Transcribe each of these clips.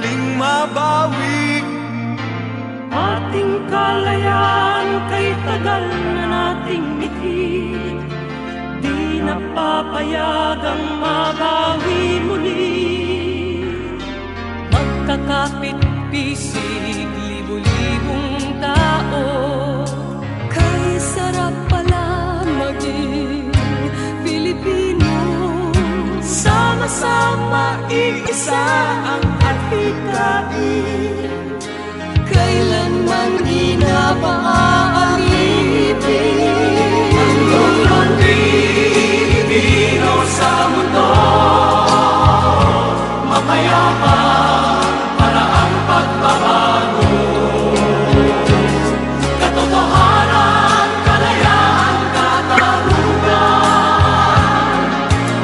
muling mabawi. Ating kalayaan kay tagal na nating mithin, di napapayagang mabawi muli. Magkakapit-pisig, libu-libong tao, kay sarap pala maging Pilipino. Sama-sama iisa ang adhikain, kailanman di na maaalipin. Ang Pilipino sa mundo, mapayapa para ang pagbabago. Katotohanan, kalayaan, katarungan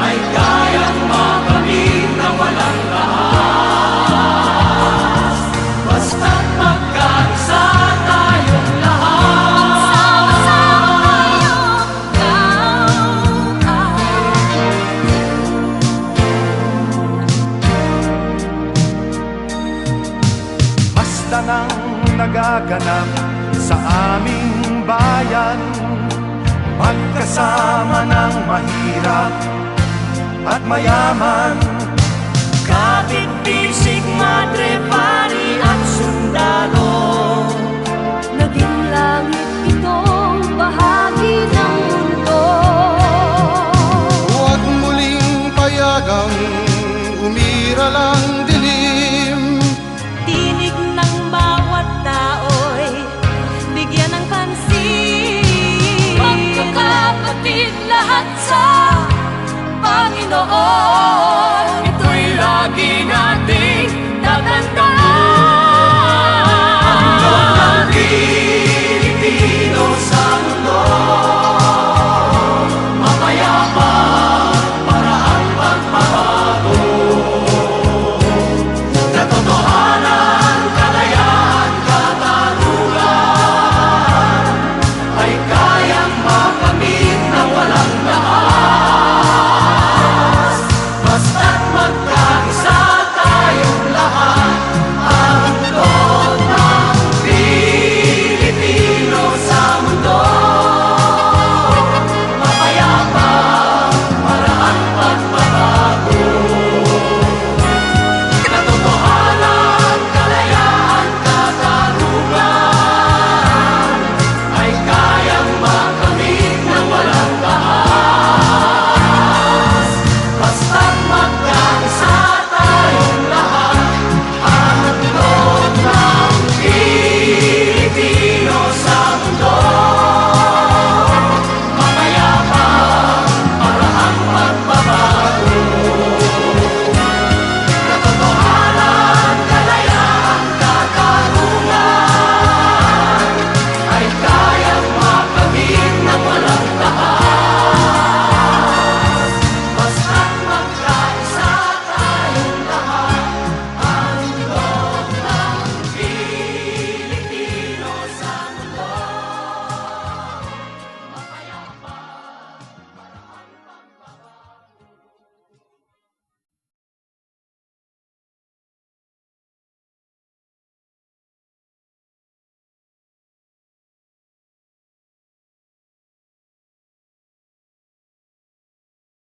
ay kayang makamit na walang lahas. Basta't magkaisa tayong lahat. Basta nang nagaganap sa aming bayan, magkasama ng mahirap at mayaman,